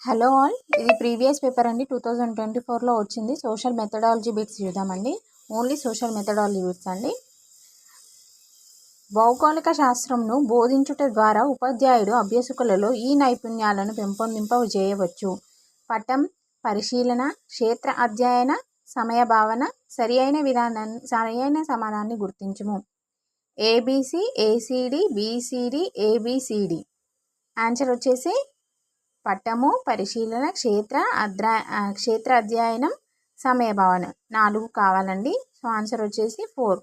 Hello all, ఇది previous paper అండి. 2024లో వచ్చింది. సోషల్ మెథడాలజీ బిట్స్ చూద్దామండి. ఓన్లీ సోషల్ మెథడాలజీ బిట్స్ అండి. భౌగోళిక శాస్త్రంను బోధించుట ద్వారా ఉపాధ్యాయుడు అభ్యాసకులలో ఈ నైపుణ్యాలను పెంపొందింపజేయవచ్చు. పటం, పరిశీలన, క్షేత్ర అధ్యయన, సమయ భావన, సరైన సమాధానాన్ని గుర్తించుము. ABC, ACD, BCD, ABCD. Answer వచ్చేసి పట్టము, పరిశీలన, క్షేత్ర అధ్యయనం, సమయ భావన 4 కావాలండి. సో ఆన్సర్ వచ్చేసి 4.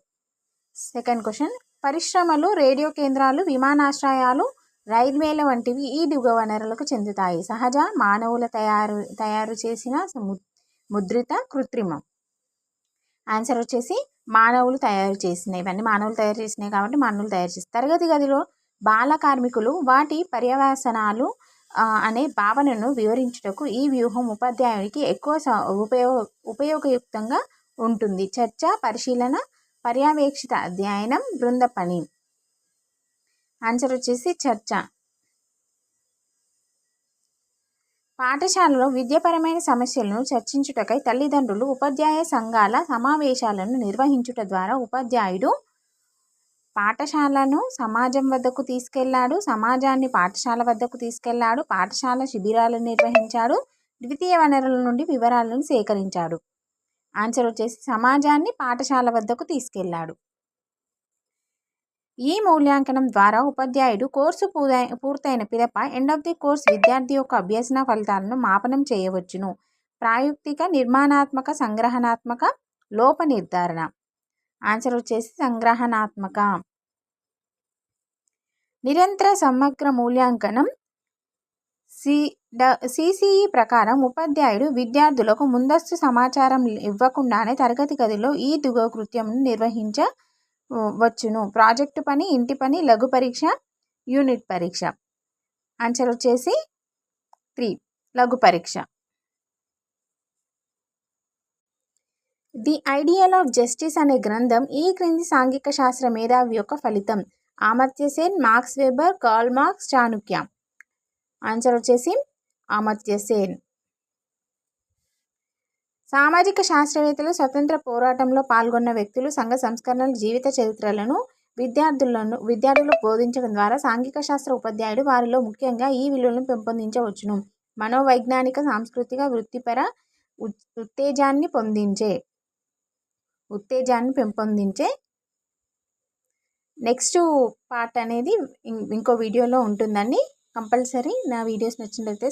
సెకండ్ క్వశ్చన్, పరిశ్రమలు, రేడియో కేంద్రాలు, విమానాశ్రయాలు, రైల్వేల వంటివి ఈ దిగువ వనరులకు చెందుతాయి. సహజ, మానవుల తయారు చేసిన, ముద్రిత, కృత్రిమం. ఆన్సర్ వచ్చేసి మానవులు తయారు చేసినవి. ఇవన్నీ మానవులు తయారు చేసినాయి కాబట్టి మానవులు తయారు చేస్తారు. తరగతి గదిలో బాల కార్మికులు, వాటి పర్యవసనాలు అనే భావనను వివరించుటకు ఈ వ్యూహం ఉపాధ్యాయునికి ఎక్కువ ఉపయోగయుక్తంగా ఉంటుంది. చర్చ, పరిశీలన, పర్యవేక్షిత అధ్యయనం, బృంద పని. ఆన్సర్ వచ్చేసి చర్చ. పాఠశాలలో విద్యాపరమైన సమస్యలను చర్చించుటకై తల్లిదండ్రులు ఉపాధ్యాయ సంఘాల సమావేశాలను నిర్వహించుట ద్వారా ఉపాధ్యాయుడు పాఠశాలను సమాజం వద్దకు తీసుకెళ్లాడు, సమాజాన్ని పాఠశాల వద్దకు తీసుకెళ్లాడు, పాఠశాల శిబిరాలను నిర్వహించాడు, ద్వితీయ వనరుల నుండి వివరాలను సేకరించాడు. ఆన్సర్ వచ్చేసి సమాజాన్ని పాఠశాల వద్దకు తీసుకెళ్లాడు. ఈ మూల్యాంకనం ద్వారా ఉపాధ్యాయుడు కోర్సు పూర్తయిన పిదప ఎండ్ ఆఫ్ ది కోర్స్ విద్యార్థి యొక్క అభ్యసన ఫలితాలను మాపనం చేయవచ్చును. ప్రాయుక్తిక, నిర్మాణాత్మక, సంగ్రహణాత్మక, లోప నిర్ధారణ. ఆన్సర్ వచ్చేసి సంగ్రహణాత్మక. నిరంతర సమగ్ర మూల్యాంకనం సిసిఈ ప్రకారం ఉపాధ్యాయుడు విద్యార్థులకు ముందస్తు సమాచారం ఇవ్వకుండానే తరగతి గదిలో ఈ దిగువ కృత్యమును నిర్వహించవచ్చును. ప్రాజెక్టు పని, ఇంటి పని, లఘు పరీక్ష, యూనిట్ పరీక్ష. ఆన్సర్ వచ్చేసి 3, లఘు పరీక్ష. ది ఐడియల్ ఆఫ్ జస్టిస్ అనే గ్రంథం ఈ క్రింది సాంఘిక శాస్త్ర మేధావి యొక్క ఫలితం. Amartya Sen, Max Weber, Karl Marx, Chanakya. Answer వచ్చేసి అమర్త్య సేన్. సామాజిక శాస్త్రవేత్తలు స్వతంత్ర పోరాటంలో పాల్గొన్న వ్యక్తులు సంఘ సంస్కరణల జీవిత చరిత్రలను విద్యార్థులకు బోధించడం ద్వారా సాంఘిక శాస్త్ర ఉపాధ్యాయుడు వారిలో ముఖ్యంగా ఈ విలువలను పెంపొందించవచ్చును. మనోవైజ్ఞానిక, సాంస్కృతిక, వృత్తిపర ఉత్తేజాన్ని పెంపొందించే నెక్స్ట్ పార్ట్ అనేది ఇంకో వీడియోలో ఉంటుందండి. కంపల్సరీ నా వీడియోస్ నచ్చినట్లయితే